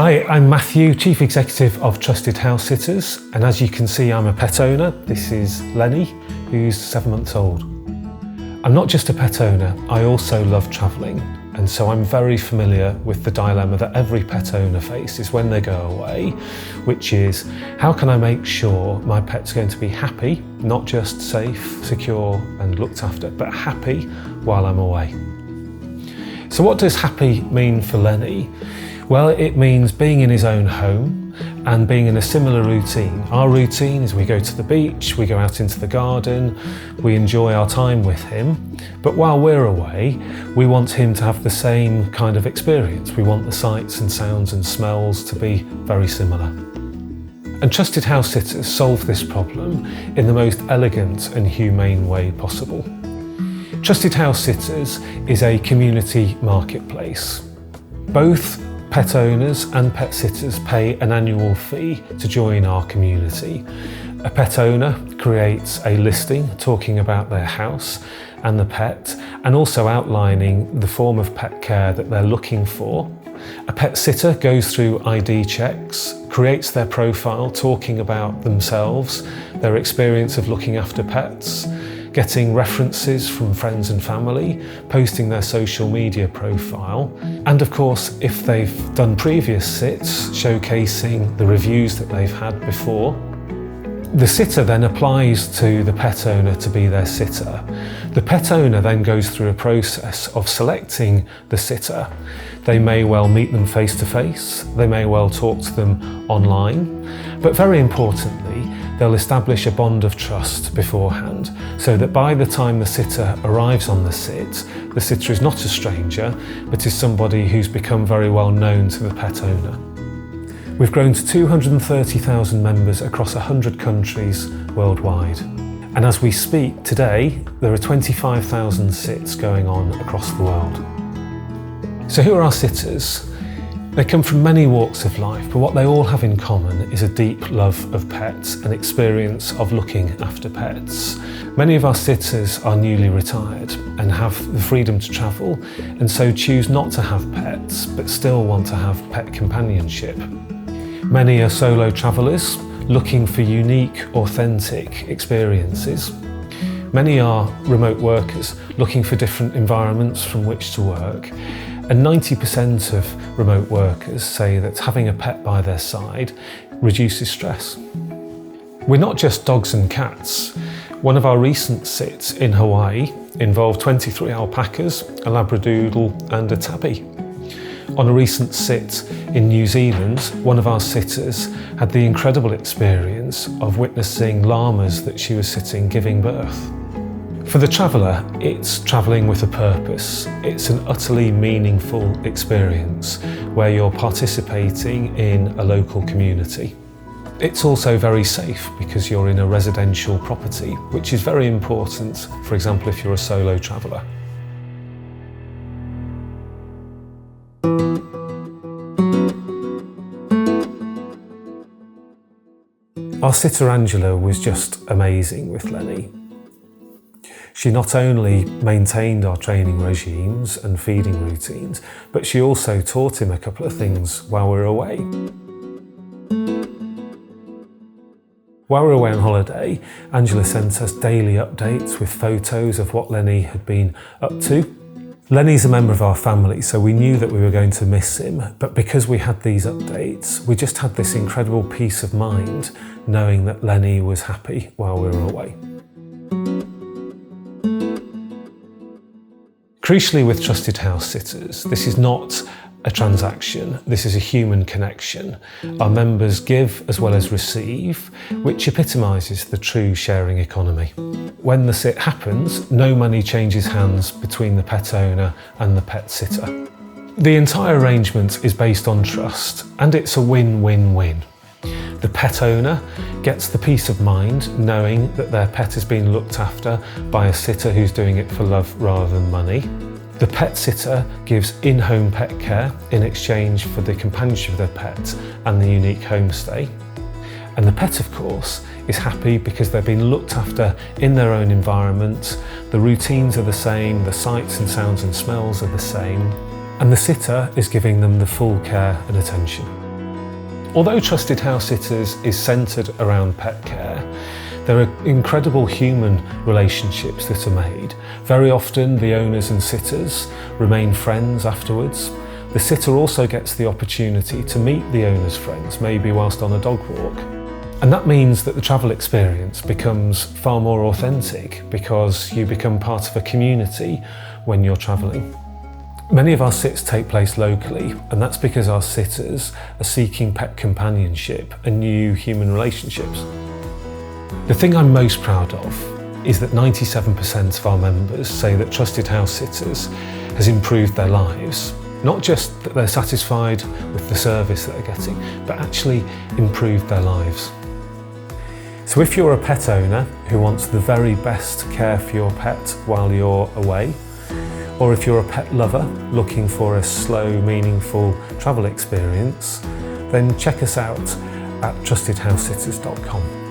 Hi, I'm Matthew, Chief Executive of Trusted House Sitters, and as you can see, I'm a pet owner. This is Lenny, who's 7 months old. I'm not just a pet owner, I also love travelling, and so I'm very familiar with the dilemma that every pet owner faces when they go away, which is, how can I make sure my pet's going to be happy, not just safe, secure and looked after, but happy while I'm away? So what does happy mean for Lenny? Well, it means being in his own home and being in a similar routine. Our routine is we go to the beach, we go out into the garden, we enjoy our time with him. But while we're away, we want him to have the same kind of experience. We want the sights and sounds and smells to be very similar. And Trusted House Sitters solve this problem in the most elegant and humane way possible. Trusted House Sitters is a community marketplace. Both pet owners and pet sitters pay an annual fee to join our community. A pet owner creates a listing talking about their house and the pet, and also outlining the form of pet care that they're looking for. A pet sitter goes through ID checks, creates their profile talking about themselves, their experience of looking after pets, getting references from friends and family, posting their social media profile, and of course, if they've done previous sits, showcasing the reviews that they've had before. The sitter then applies to the pet owner to be their sitter. The pet owner then goes through a process of selecting the sitter. They may well meet them face to face, they may well talk to them online, but very importantly, they'll establish a bond of trust beforehand, so that by the time the sitter arrives on the sitter is not a stranger, but is somebody who's become very well known to the pet owner. We've grown to 230,000 members across 100 countries worldwide. And as we speak today, there are 25,000 sits going on across the world. So who are our sitters? They come from many walks of life, but what they all have in common is a deep love of pets and experience of looking after pets. Many of our sitters are newly retired and have the freedom to travel, and so choose not to have pets, but still want to have pet companionship. Many are solo travellers looking for unique, authentic experiences. Many are remote workers looking for different environments from which to work. And 90% of remote workers say that having a pet by their side reduces stress. We're not just dogs and cats. One of our recent sits in Hawaii involved 23 alpacas, a labradoodle and a tabby. On a recent sit in New Zealand, one of our sitters had the incredible experience of witnessing llamas that she was sitting giving birth. For the traveller, it's travelling with a purpose. It's an utterly meaningful experience where you're participating in a local community. It's also very safe because you're in a residential property, which is very important, for example, if you're a solo traveller. Our sitter Angela was just amazing with Lenny. She not only maintained our training regimes and feeding routines, but she also taught him a couple of things while we were away. While we were away on holiday, Angela sent us daily updates with photos of what Lenny had been up to. Lenny's a member of our family, so we knew that we were going to miss him, but because we had these updates, we just had this incredible peace of mind knowing that Lenny was happy while we were away. Crucially with Trusted House Sitters, this is not a transaction, this is a human connection. Our members give as well as receive, which epitomises the true sharing economy. When the sit happens, no money changes hands between the pet owner and the pet sitter. The entire arrangement is based on trust, and it's a win-win-win. The pet owner gets the peace of mind knowing that their pet is being looked after by a sitter who's doing it for love rather than money. The pet sitter gives in-home pet care in exchange for the companionship of their pet and the unique homestay. And the pet, of course, is happy because they're being looked after in their own environment, the routines are the same, the sights and sounds and smells are the same, and the sitter is giving them the full care and attention. Although Trusted House Sitters is centred around pet care, there are incredible human relationships that are made. Very often the owners and sitters remain friends afterwards. The sitter also gets the opportunity to meet the owner's friends, maybe whilst on a dog walk. And that means that the travel experience becomes far more authentic because you become part of a community when you're travelling. Many of our sits take place locally, and that's because our sitters are seeking pet companionship and new human relationships. The thing I'm most proud of is that 97% of our members say that Trusted House Sitters has improved their lives. Not just that they're satisfied with the service that they're getting, but actually improved their lives. So if you're a pet owner who wants the very best care for your pet while you're away, or if you're a pet lover looking for a slow, meaningful travel experience, then check us out at TrustedHousesitters.com.